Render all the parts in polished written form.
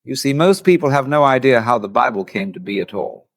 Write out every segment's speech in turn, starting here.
You see, most people have no idea how the Bible came to be at all.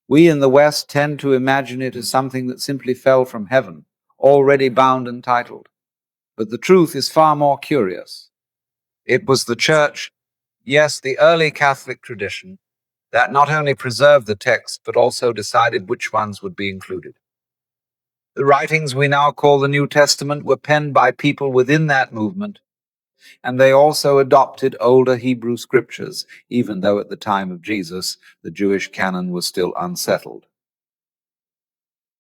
We in the West tend to imagine it as something that simply fell from heaven, already bound and titled. But the truth is far more curious. It was the church, yes, the early Catholic tradition, that not only preserved the text, but also decided which ones would be included. The writings we now call the New Testament were penned by people within that movement, and they also adopted older Hebrew scriptures, even though at the time of Jesus, the Jewish canon was still unsettled.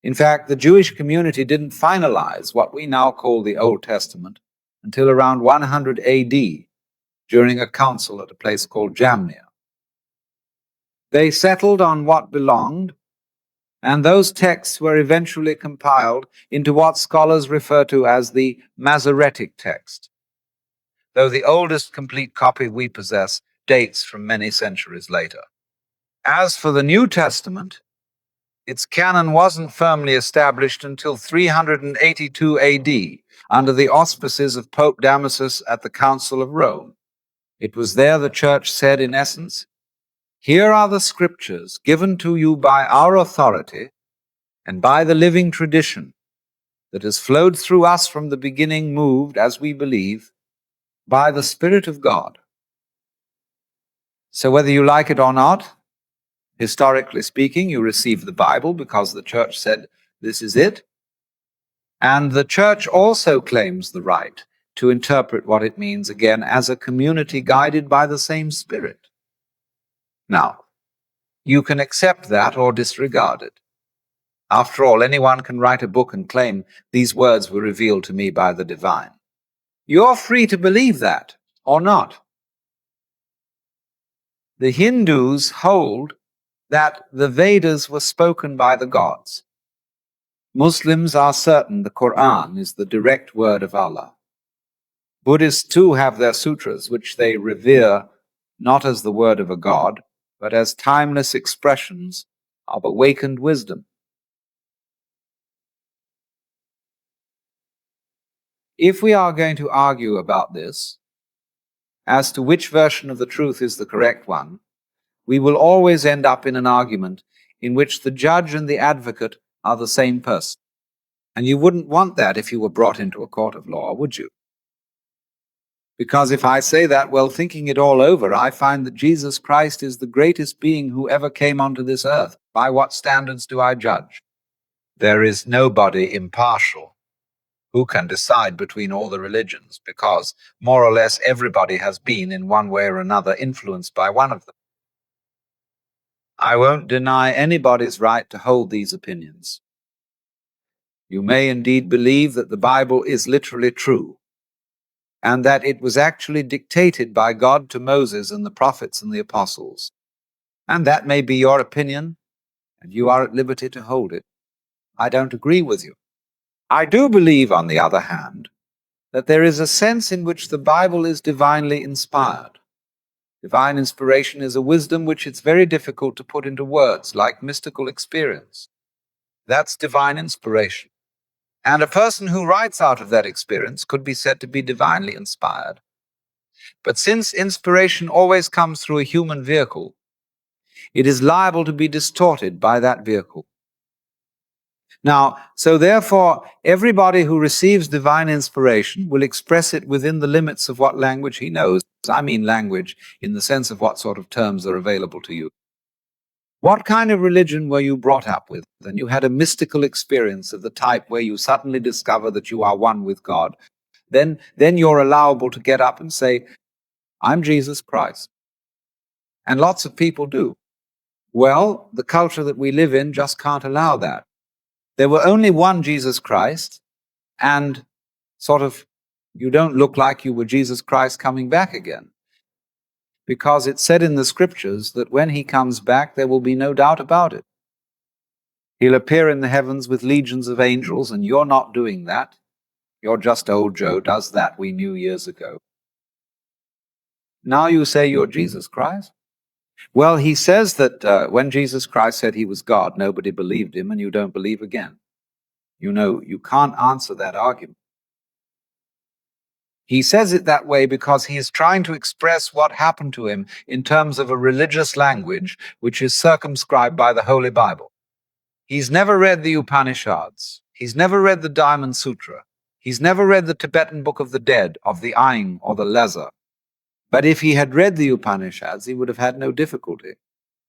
In fact, the Jewish community didn't finalize what we now call the Old Testament until around 100 AD, during a council at a place called Jamnia. They settled on what belonged, and those texts were eventually compiled into what scholars refer to as the Masoretic text, though the oldest complete copy we possess dates from many centuries later. As for the New Testament, its canon wasn't firmly established until 382 AD, under the auspices of Pope Damasus at the Council of Rome. It was there the Church said, in essence, "Here are the scriptures given to you by our authority and by the living tradition that has flowed through us from the beginning, moved, as we believe, by the Spirit of God." So whether you like it or not, historically speaking, you receive the Bible because the Church said, this is it. And the Church also claims the right to interpret what it means, again, as a community guided by the same Spirit. Now, you can accept that or disregard it. After all, anyone can write a book and claim these words were revealed to me by the divine. You're free to believe that or not. The Hindus hold that the Vedas were spoken by the gods. Muslims are certain the Quran is the direct word of Allah. Buddhists too have their sutras, which they revere not as the word of a god, but as timeless expressions of awakened wisdom. If we are going to argue about this, as to which version of the truth is the correct one, we will always end up in an argument in which the judge and the advocate are the same person. And you wouldn't want that if you were brought into a court of law, would you? Because if I say that, well, thinking it all over, I find that Jesus Christ is the greatest being who ever came onto this earth. By what standards do I judge? There is nobody impartial who can decide between all the religions, because more or less everybody has been, in one way or another, influenced by one of them. I won't deny anybody's right to hold these opinions. You may indeed believe that the Bible is literally true, and that it was actually dictated by God to Moses and the prophets and the apostles. And that may be your opinion, and you are at liberty to hold it. I don't agree with you. I do believe, on the other hand, that there is a sense in which the Bible is divinely inspired. Divine inspiration is a wisdom which it's very difficult to put into words, like mystical experience. That's divine inspiration. And a person who writes out of that experience could be said to be divinely inspired. But since inspiration always comes through a human vehicle, it is liable to be distorted by that vehicle. Now, so therefore, everybody who receives divine inspiration will express it within the limits of what language he knows. I mean language in the sense of what sort of terms are available to you. What kind of religion were you brought up with? Then you had a mystical experience of the type where you suddenly discover that you are one with God. Then you're allowable to get up and say, I'm Jesus Christ. And lots of people do. Well, the culture that we live in just can't allow that. There were only one Jesus Christ, and you don't look like you were Jesus Christ coming back again. Because it's said in the scriptures that when he comes back, there will be no doubt about it. He'll appear in the heavens with legions of angels, and you're not doing that. You're just old Joe does that, we knew years ago. Now you say you're Jesus Christ? Well, he says that when Jesus Christ said he was God, nobody believed him, and you don't believe again. You know, you can't answer that argument. He says it that way because he is trying to express what happened to him in terms of a religious language which is circumscribed by the Holy Bible. He's never read the Upanishads. He's never read the Diamond Sutra. He's never read the Tibetan Book of the Dead, of the Aing or the Leza. But if he had read the Upanishads, he would have had no difficulty,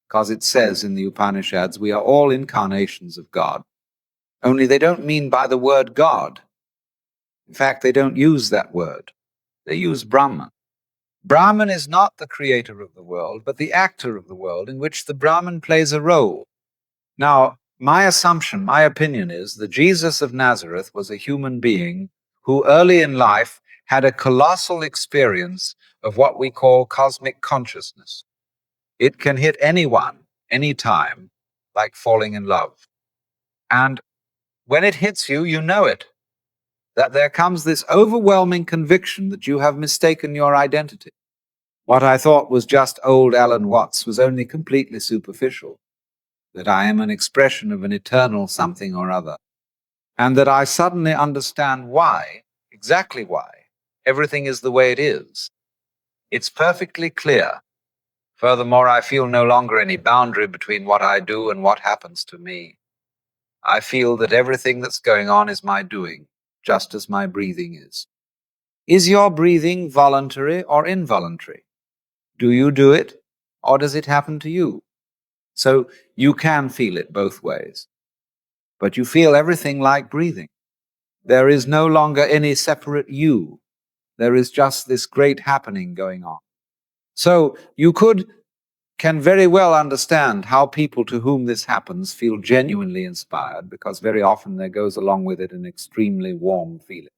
because it says in the Upanishads, we are all incarnations of God. Only they don't mean by the word God. In fact, they don't use that word. They use Brahman. Brahman is not the creator of the world, but the actor of the world in which the Brahman plays a role. Now, my assumption, my opinion is that Jesus of Nazareth was a human being who early in life had a colossal experience of what we call cosmic consciousness. It can hit anyone, anytime, like falling in love. And when it hits you, you know it, that there comes this overwhelming conviction that you have mistaken your identity. What I thought was just old Alan Watts was only completely superficial, that I am an expression of an eternal something or other, and that I suddenly understand why, exactly why, everything is the way it is. It's perfectly clear. Furthermore, I feel no longer any boundary between what I do and what happens to me. I feel that everything that's going on is my doing, just as my breathing is. Is your breathing voluntary or involuntary? Do you do it, or does it happen to you? So you can feel it both ways. But you feel everything like breathing. There is no longer any separate you. There is just this great happening going on. So you can very well understand how people to whom this happens feel genuinely inspired, because very often there goes along with it an extremely warm feeling.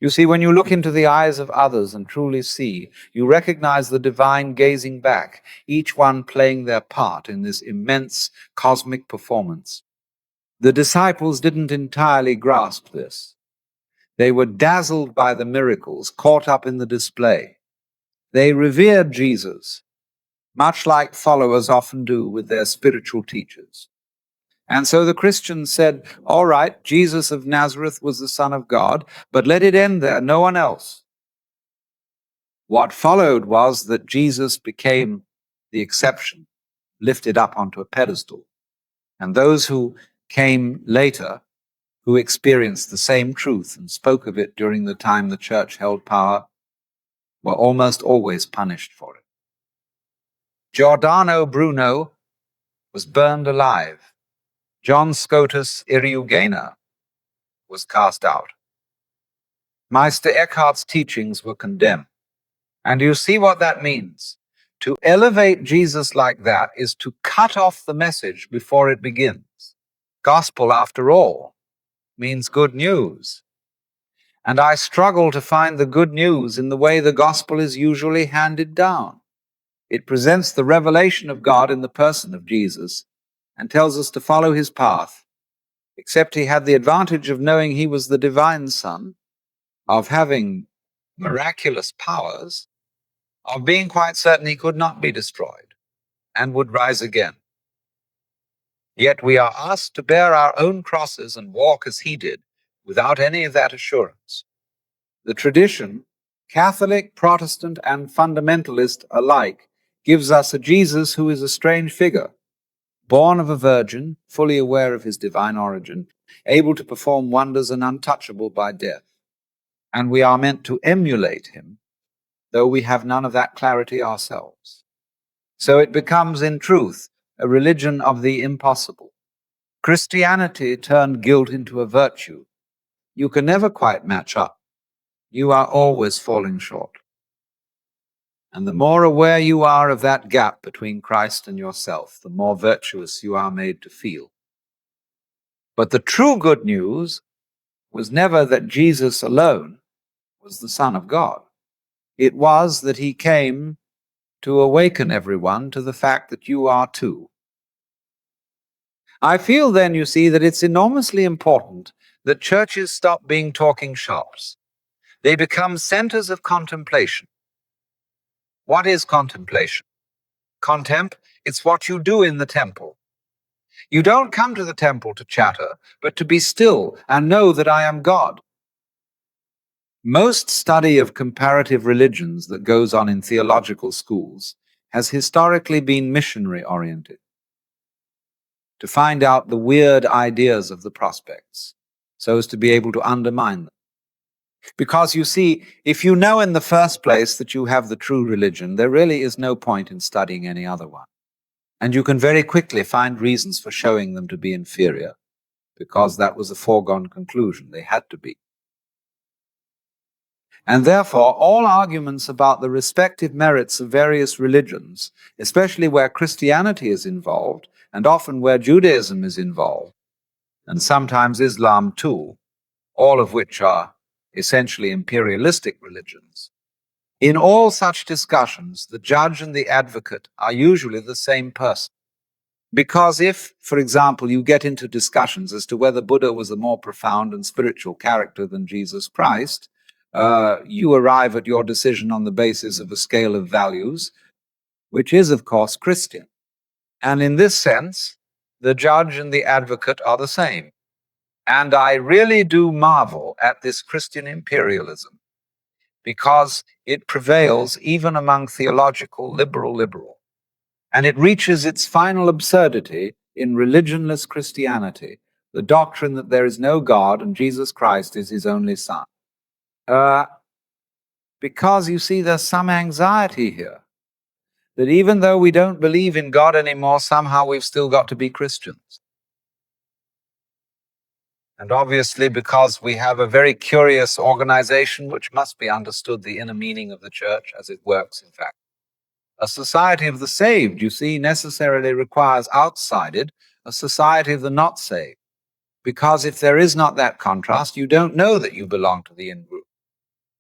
You see, when you look into the eyes of others and truly see, you recognize the divine gazing back, each one playing their part in this immense cosmic performance. The disciples didn't entirely grasp this. They were dazzled by the miracles, caught up in the display. They revered Jesus, much like followers often do with their spiritual teachers. And so the Christians said, all right, Jesus of Nazareth was the Son of God, but let it end there, no one else. What followed was that Jesus became the exception, lifted up onto a pedestal. And those who came later, who experienced the same truth and spoke of it during the time the church held power, were almost always punished for it. Giordano Bruno was burned alive. John Scotus Eriugena was cast out. Meister Eckhart's teachings were condemned. And you see what that means? To elevate Jesus like that is to cut off the message before it begins. Gospel, after all, means good news. And I struggle to find the good news in the way the gospel is usually handed down. It presents the revelation of God in the person of Jesus and tells us to follow his path, except he had the advantage of knowing he was the divine Son, of having miraculous powers, of being quite certain he could not be destroyed and would rise again. Yet we are asked to bear our own crosses and walk as he did, without any of that assurance. The tradition, Catholic, Protestant, and fundamentalist alike, gives us a Jesus who is a strange figure, born of a virgin, fully aware of his divine origin, able to perform wonders and untouchable by death. And we are meant to emulate him, though we have none of that clarity ourselves. So it becomes, in truth, a religion of the impossible. Christianity turned guilt into a virtue. You can never quite match up. You are always falling short. And the more aware you are of that gap between Christ and yourself, the more virtuous you are made to feel. But the true good news was never that Jesus alone was the Son of God. It was that he came to awaken everyone to the fact that you are too. I feel then, you see, that it's enormously important that churches stop being talking shops. They become centers of contemplation. What is contemplation? Contemp, it's what you do in the temple. You don't come to the temple to chatter, but to be still and know that I am God. Most study of comparative religions that goes on in theological schools has historically been missionary oriented, to find out the weird ideas of the prospects, so as to be able to undermine them. Because you see, if you know in the first place that you have the true religion, there really is no point in studying any other one. And you can very quickly find reasons for showing them to be inferior, because that was a foregone conclusion. They had to be. And therefore, all arguments about the respective merits of various religions, especially where Christianity is involved, and often where Judaism is involved, and sometimes Islam too, all of which are essentially imperialistic religions. In all such discussions, the judge and the advocate are usually the same person. Because if, for example, you get into discussions as to whether Buddha was a more profound and spiritual character than Jesus Christ, you arrive at your decision on the basis of a scale of values, which is, of course, Christian. And in this sense, the judge and the advocate are the same. And I really do marvel at this Christian imperialism, because it prevails even among theological liberal. And it reaches its final absurdity in religionless Christianity, the doctrine that there is no God and Jesus Christ is his only Son. Because you see, there's some anxiety here, that even though we don't believe in God anymore, somehow we've still got to be Christians. And obviously, because we have a very curious organization which must be understood the inner meaning of the church as it works, in fact. A society of the saved, you see, necessarily requires outside it a society of the not saved. Because if there is not that contrast, you don't know that you belong to the in-group.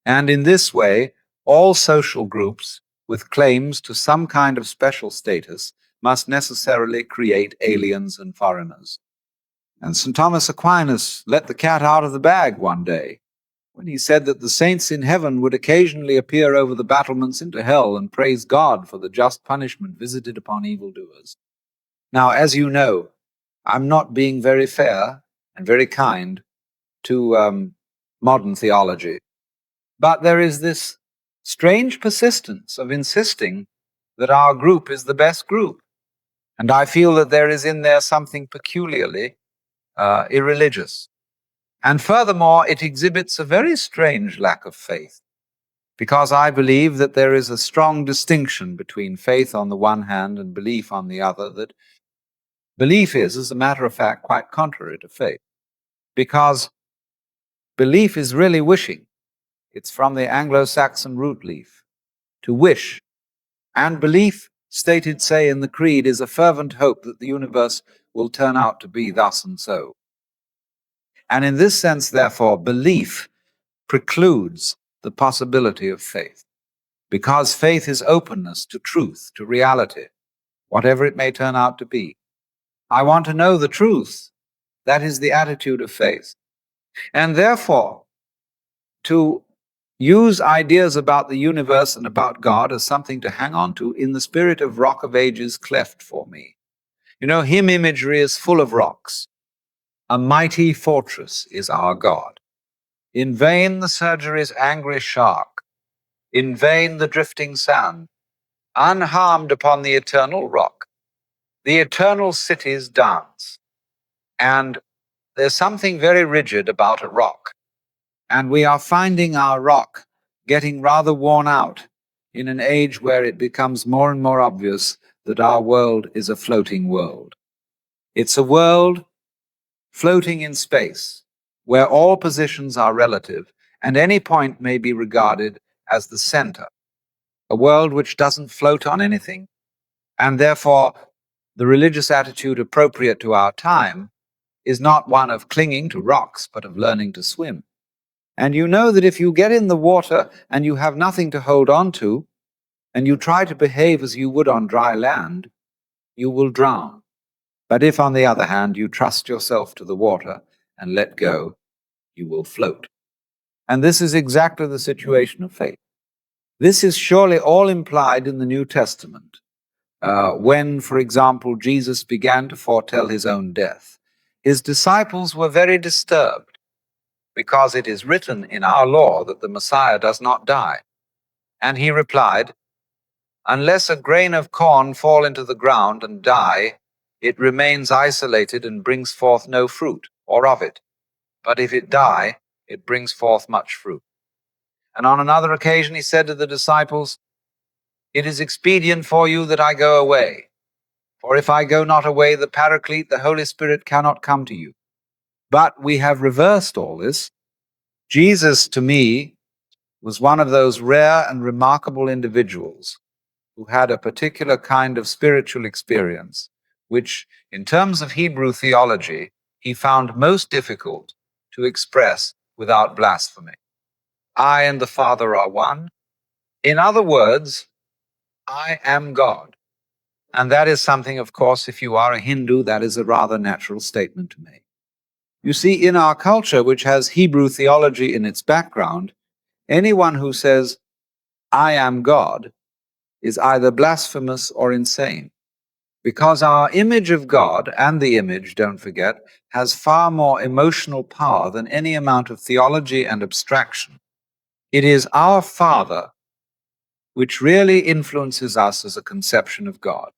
And in this way, all social groups with claims to some kind of special status must necessarily create aliens and foreigners. And St. Thomas Aquinas let the cat out of the bag one day when he said that the saints in heaven would occasionally appear over the battlements into hell and praise God for the just punishment visited upon evildoers. Now, as you know, I'm not being very fair and very kind to modern theology, but there is this strange persistence of insisting that our group is the best group. And I feel that there is in there something peculiarly irreligious. And furthermore, it exhibits a very strange lack of faith, because I believe that there is a strong distinction between faith on the one hand and belief on the other, that belief is, as a matter of fact, quite contrary to faith, because belief is really wishing. It's from the Anglo-Saxon root leaf, to wish. And belief, stated, say, in the Creed, is a fervent hope that the universe will turn out to be thus and so. And in this sense, therefore, belief precludes the possibility of faith, because faith is openness to truth, to reality, whatever it may turn out to be. I want to know the truth. That is the attitude of faith. And therefore, to use ideas about the universe and about God as something to hang on to in the spirit of Rock of Ages cleft for me. You know, hymn imagery is full of rocks. A mighty fortress is our God. In vain the surgery's angry shark, in vain the drifting sand, unharmed upon the eternal rock, the eternal cities dance. And there's something very rigid about a rock. And we are finding our rock getting rather worn out in an age where it becomes more and more obvious that our world is a floating world. It's a world floating in space, where all positions are relative and any point may be regarded as the center. A world which doesn't float on anything, and therefore the religious attitude appropriate to our time is not one of clinging to rocks, but of learning to swim. And you know that if you get in the water and you have nothing to hold on to, and you try to behave as you would on dry land, you will drown. But if, on the other hand, you trust yourself to the water and let go, you will float. And this is exactly the situation of faith. This is surely all implied in the New Testament, When, for example, Jesus began to foretell his own death, his disciples were very disturbed because it is written in our law that the Messiah does not die. And he replied, "Unless a grain of corn fall into the ground and die, it remains isolated and brings forth no fruit, or of it. But if it die, it brings forth much fruit." And on another occasion he said to the disciples, "It is expedient for you that I go away. For if I go not away, the Paraclete, the Holy Spirit, cannot come to you." But we have reversed all this. Jesus, to me, was one of those rare and remarkable individuals who had a particular kind of spiritual experience, which, in terms of Hebrew theology, he found most difficult to express without blasphemy. I and the Father are one. In other words, I am God. And that is something, of course, if you are a Hindu, that is a rather natural statement to make. You see, in our culture, which has Hebrew theology in its background, anyone who says, I am God, is either blasphemous or insane. Because our image of God, and the image, don't forget, has far more emotional power than any amount of theology and abstraction. It is our Father which really influences us as a conception of God.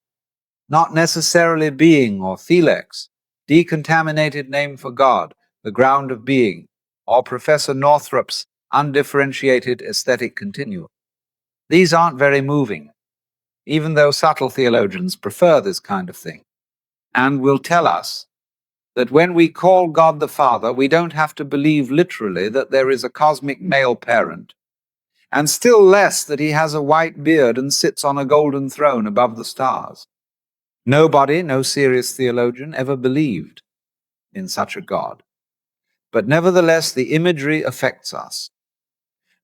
Not necessarily being or thelex, decontaminated name for God, the ground of being, or Professor Northrup's undifferentiated aesthetic continuum. These aren't very moving, even though subtle theologians prefer this kind of thing, and will tell us that when we call God the Father, we don't have to believe literally that there is a cosmic male parent, and still less that he has a white beard and sits on a golden throne above the stars. Nobody, no serious theologian, ever believed in such a God. But nevertheless, the imagery affects us,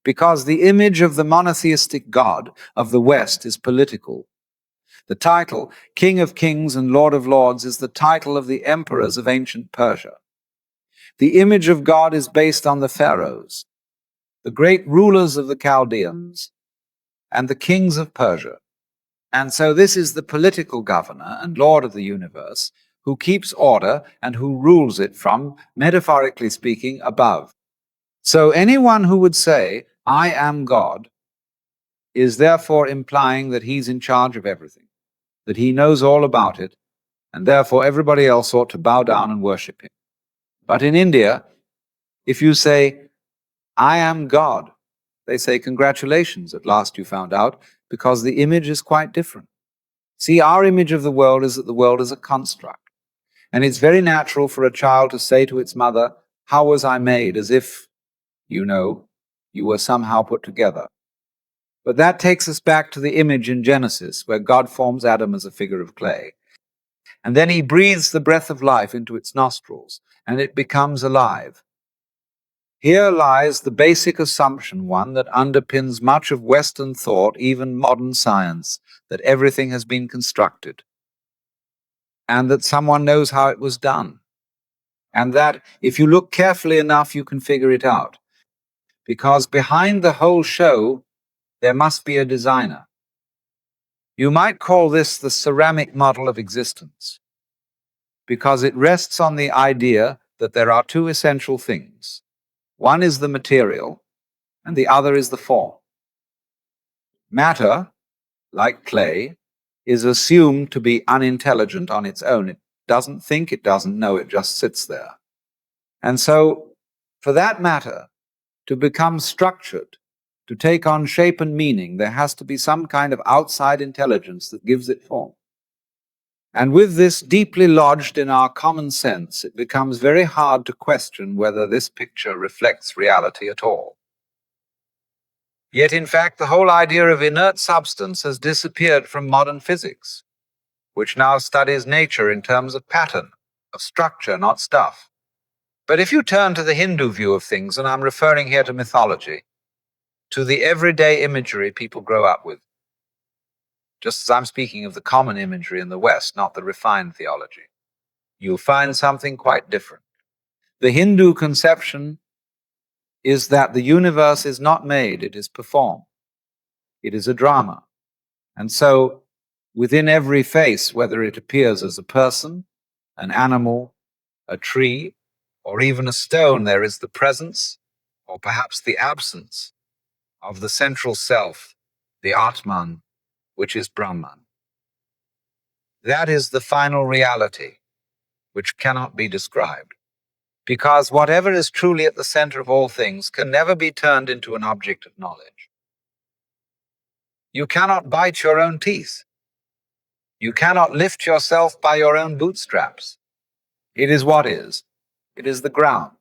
because the image of the monotheistic God of the West is political. The title, King of Kings and Lord of Lords, is the title of the emperors of ancient Persia. The image of God is based on the pharaohs, the great rulers of the Chaldeans, and the kings of Persia. And so this is the political governor and Lord of the universe who keeps order and who rules it from, metaphorically speaking, above. So anyone who would say, I am God, is therefore implying that he's in charge of everything, that he knows all about it, and therefore everybody else ought to bow down and worship him. But in India, if you say, I am God, they say, congratulations, at last you found out, because the image is quite different. See, our image of the world is that the world is a construct. And it's very natural for a child to say to its mother, how was I made? As if, you were somehow put together. But that takes us back to the image in Genesis, where God forms Adam as a figure of clay. And then he breathes the breath of life into its nostrils, and it becomes alive. Here lies the basic assumption, one that underpins much of Western thought, even modern science, that everything has been constructed, and that someone knows how it was done, and that if you look carefully enough, you can figure it out. Because behind the whole show, there must be a designer. You might call this the ceramic model of existence, because it rests on the idea that there are two essential things. One is the material, and the other is the form. Matter, like clay, is assumed to be unintelligent on its own. It doesn't think, it doesn't know, it just sits there. And so, for that matter to become structured, to take on shape and meaning, there has to be some kind of outside intelligence that gives it form. And with this deeply lodged in our common sense, it becomes very hard to question whether this picture reflects reality at all. Yet, in fact, the whole idea of inert substance has disappeared from modern physics, which now studies nature in terms of pattern, of structure, not stuff. But if you turn to the Hindu view of things, and I'm referring here to mythology, to the everyday imagery people grow up with, just as I'm speaking of the common imagery in the West, not the refined theology, you'll find something quite different. The Hindu conception is that the universe is not made, it is performed. It is a drama. And so Within every face, whether it appears as a person, an animal, a tree, or even a stone, there is the presence, or perhaps the absence, of the central self, the Atman, which is Brahman. That is the final reality, which cannot be described, because whatever is truly at the center of all things can never be turned into an object of knowledge. You cannot bite your own teeth. You cannot lift yourself by your own bootstraps. It is what is. It is the ground.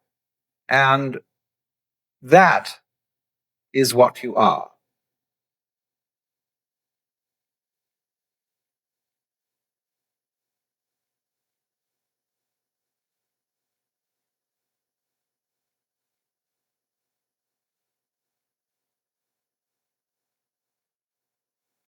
And that is what you are.